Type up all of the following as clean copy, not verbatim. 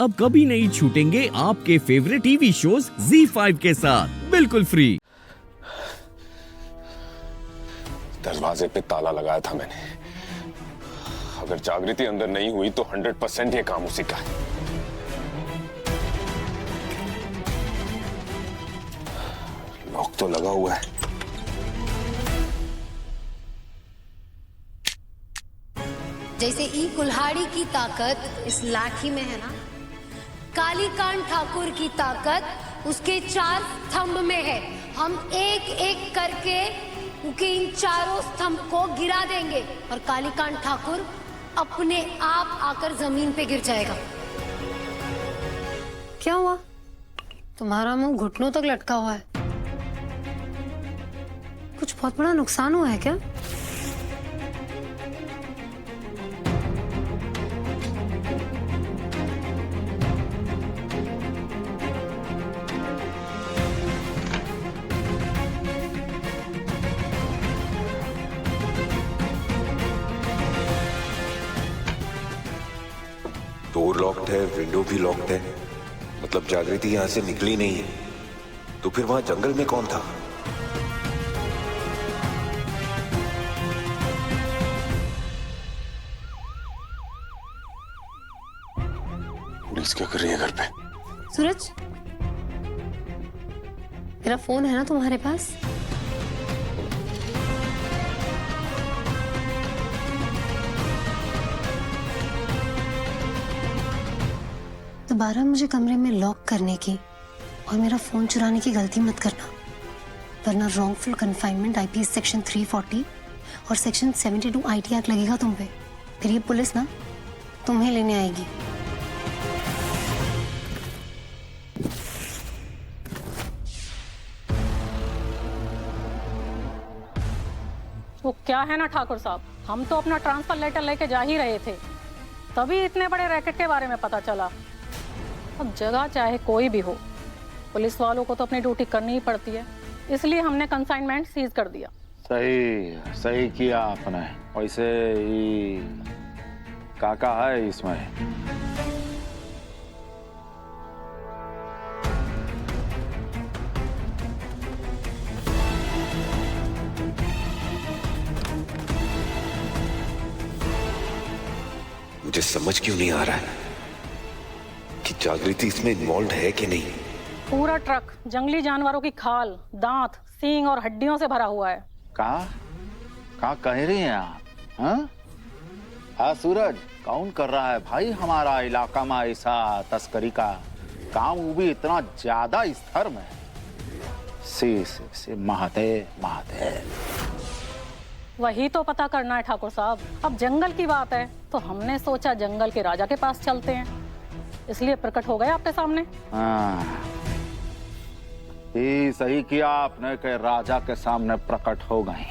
अब कभी नहीं छूटेंगे आपके फेवरेट टीवी शोज ZEE5 के साथ बिल्कुल फ्री। दरवाजे पे ताला लगाया था मैंने। अगर जागृति अंदर नहीं हुई तो 100% ये काम उसी का है। लॉक तो लगा हुआ है। जैसे ई कुल्हाड़ी की ताकत इस लाठी में है ना, कालीकांत ठाकुर की ताकत उसके 4 स्तंभ में है। हम एक एक करके उनके इन चारों स्तंभ को गिरा देंगे और कालीकांत ठाकुर अपने आप आकर जमीन पे गिर जाएगा। क्या हुआ? तुम्हारा मुंह घुटनों तक लटका हुआ है। कुछ बहुत बड़ा नुकसान हुआ है क्या? डोर लॉक्ड है, विंडो भी लॉक्ड है। मतलब जागृति यहां से निकली नहीं है। तो फिर वहां जंगल में कौन था? पुलिस क्या कर रही है घर पे? सूरज, मेरा फोन है ना तुम्हारे पास? दोबारा मुझे कमरे में लॉक करने की और मेरा फोन चुराने की गलती मत करना, वरना रॉन्गफुल कन्फाइनमेंट IPC सेक्शन 340 और सेक्शन 72 IT एक्ट लगेगा तुम पे। फिर ये पुलिस ना तुम्हें लेने आएगी। वो क्या है ना ठाकुर साहब, हम तो अपना ट्रांसफर लेटर लेके जा ही रहे थे, तभी इतने बड़े रैकेट के बारे में पता चला। अब जगह चाहे कोई भी हो, पुलिस वालों को तो अपनी ड्यूटी करनी ही पड़ती है, इसलिए हमने कंसाइनमेंट सीज कर दिया। सही किया आपने। वैसे ही काका है इसमें? मुझे समझ क्यों नहीं आ रहा है कि जागृति इसमें इन्वॉल्व है कि नहीं। पूरा ट्रक जंगली जानवरों की खाल, दांत, सींग और हड्डियों से भरा हुआ है। कहाँ कह रही हैं आप? हाँ सूरज, कौन कर रहा है भाई हमारा इलाका में ऐसा तस्करी का काम, वो भी इतना ज्यादा स्तर में? सी महादेव। वही तो पता करना है ठाकुर साहब। अब जंगल की बात है तो हमने सोचा जंगल के राजा के पास चलते हैं, इसलिए प्रकट हो गए आपके सामने। ये सही किया आपने कि राजा के सामने प्रकट हो गए।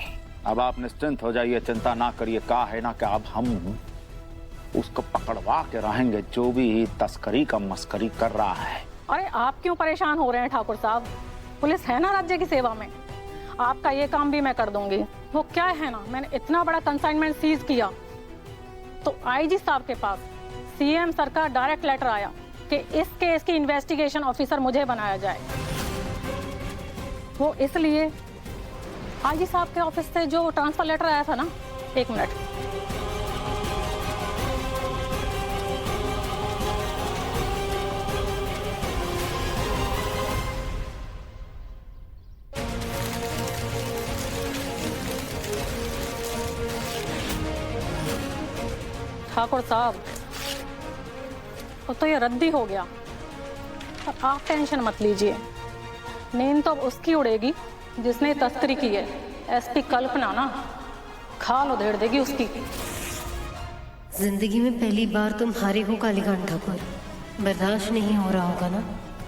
अब आप निश्चिंत हो जाइए, चिंता ना करिए। कहा है ना कि अब हम उसको पकड़वा के रहेंगे जो भी तस्करी का मस्करी कर रहा है। अरे आप क्यों परेशान हो रहे हैं ठाकुर साहब, पुलिस है ना राज्य की सेवा में, आपका ये काम भी मैं कर दूंगी। वो क्या है ना, मैंने इतना बड़ा कंसाइनमेंट सीज किया तो IG साहब के पास CM सर का डायरेक्ट लेटर आया कि इस केस की इन्वेस्टिगेशन ऑफिसर मुझे बनाया जाए। वो इसलिए IG साहब के ऑफिस से जो ट्रांसफर लेटर आया था ना, 1 मिनट, ठाकुर साहब तो ये रद्दी हो गया। और आप टेंशन मत लीजिए, नींद तो अब उसकी उड़ेगी जिसने तस्करी की है। SP कल्पना ना खाल उधेड़ देगी उसकी। जिंदगी में पहली बार तुम हारे हो कालीकांत ठाकुर, बर्दाश्त नहीं हो रहा होगा ना,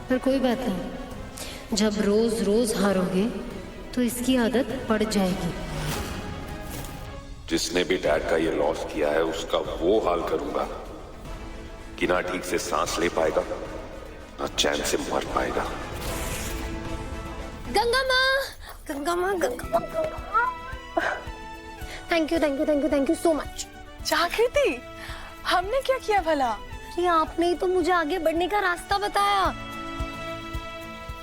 पर कोई बात नहीं, जब रोज रोज हारोगे तो इसकी आदत पड़ जाएगी। जिसने भी डैड का ये लॉस किया है उसका वो हाल करूंगा कि ना ठीक से सांस ले पाएगा ना चैन से मर पाएगा। गंगा माँ, थैंक यू सो मच। जागृति, हमने क्या किया भला? अरे आपने ही तो मुझे आगे बढ़ने का रास्ता बताया।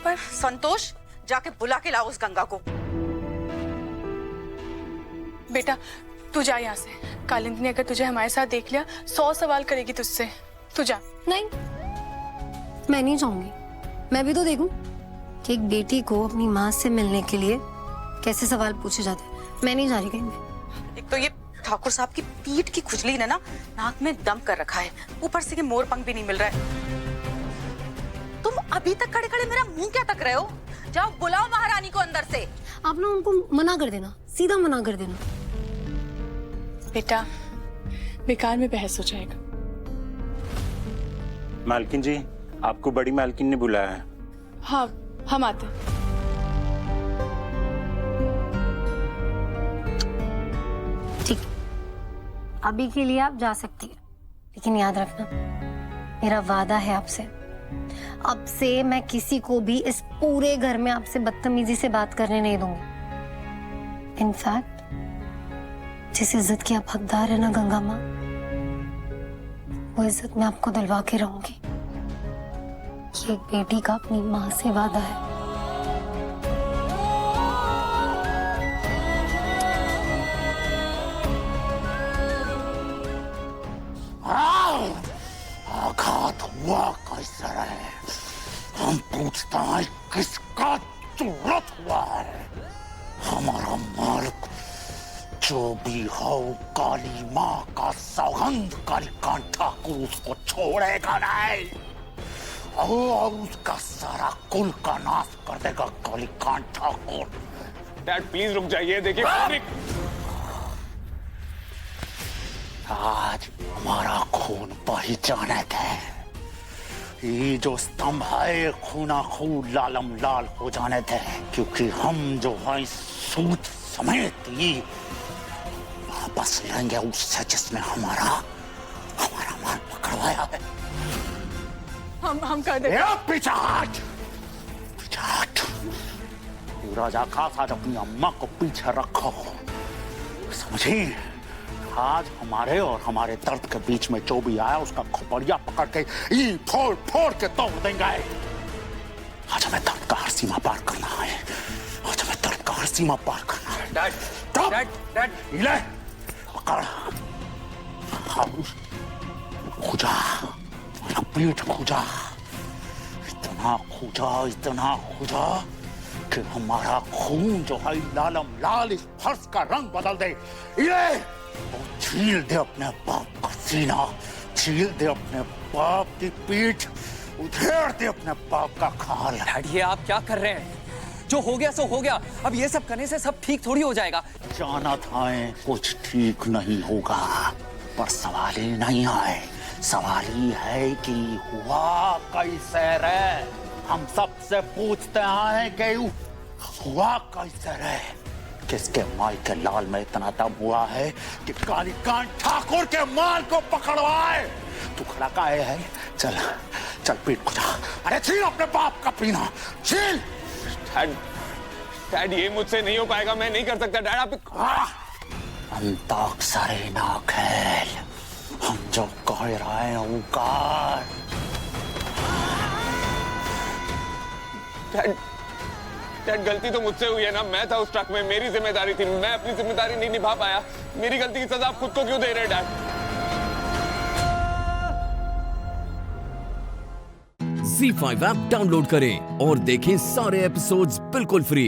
पर संतोष, जाके बुला के लाओ उस गंगा को। बेटा तू जा यहाँ से। कालिंदी ने अगर तुझे हमारे साथ देख लिया 100 सवाल करेगी तुझसे। तू जा। नहीं, मैं नहीं जाऊंगी। मैं भी तो देखूं कि एक बेटी को अपनी माँ से मिलने के लिए कैसे सवाल पूछे जाते हैं। मैं नहीं जा रही कहीं भी। एक तो ये ठाकुर साहब की पीठ की खुजली ने ना नाक में दम कर रखा है, ऊपर से ये मोर पंख भी नहीं मिल रहा है। तुम अभी तक खड़े खड़े मेरा मुंह क्या तक रहे हो? जाओ बुलाओ महारानी को अंदर से। आप ना उनको मना कर देना, सीधा मना कर देना। बेटा बेकार में बहस हो जाएगा। मालकिन जी, आपको बड़ी मालकिन ने बुलाया है। हाँ हम आते हैं। ठीक, अभी के लिए आप जा सकती हैं, लेकिन याद रखना मेरा वादा है आपसे, अब से मैं किसी को भी इस पूरे घर में आपसे बदतमीजी से बात करने नहीं दूंगी। इनफैक्ट जिस इज्जत की आप हकदार है ना गंगा माँ, वो इज्जत मैं आपको दिलवा के रहूंगी। ये एक बेटी का अपनी माँ से वादा है। आघात हुआ कैसा है? हम पूछता है किसका जरूरत हुआ है? हमारा मालिक जो भी हो, काली माँ का सौगंध, कालीकांत ठाकुर उसको छोड़ेगा नहीं और उसका सारा कुल का नाश कर देगा कालीकांत ठाकुर। डैड प्लीज रुक जाइए, देखिए। आज हमारा खून बही जाने थे। ये जो स्तंभ है खूना खून लालम लाल हो जाने थे, क्योंकि हम जो है सूद समेत ये वापस लेंगे उससे जिसने हमारा माल पकड़वाया है। हम कर दे। पिछाट राजा खास आज अपनी अम्मा को पीछे रखो, समझी? आज हमारे और हमारे दर्द के बीच में जो भी आया उसका खोपड़िया पकड़ के ई फोड़ फोड़ के तोड़ देंगे। आज हमें दर्द का हर सीमा पार करना है। आज हमें दर्द का हर सीमा पार करना है। डैड ले पकड़, खुजा पीठ खुजा, इतना खुजा कि हमारा खून जो है लालम लाल इस फर्श का रंग बदल दे। ये छील दे अपने बाप का सीना, छील दे अपने बाप की पीठ, उधेड़ दे अपने बाप का खाल। डैड ये आप क्या कर रहे हैं? जो हो गया सो हो गया, अब ये सब करने से सब ठीक थोड़ी हो जाएगा। जाना था कुछ ठीक नहीं होगा, पर सवाल ही नहीं है। सवाल ही है कि हुआ कैसे रे? हम सबसे पूछते हैं कि हुआ कैसे रे? किसके माल के लाल में इतना दम हुआ है कि कालीकांत ठाकुर के माल को पकड़वाए? तू खड़ा काहे है? चल चल पीठ खुजा। अरे छील अपने बाप का पीना, छील। डैड ये मुझसे नहीं हो पाएगा, मैं नहीं कर सकता। डैड आप अंताक्षरी ना खेल, हम जो कह रहे हैं वो कर। डैड गलती तो मुझसे हुई है ना, मैं था उस ट्रक में, मेरी जिम्मेदारी थी, मैं अपनी जिम्मेदारी नहीं निभा पाया। मेरी गलती की सजा आप खुद को क्यों दे रहे हैं डैड? ZEE5 ऐप डाउनलोड करें और देखें सारे एपिसोड्स बिल्कुल फ्री।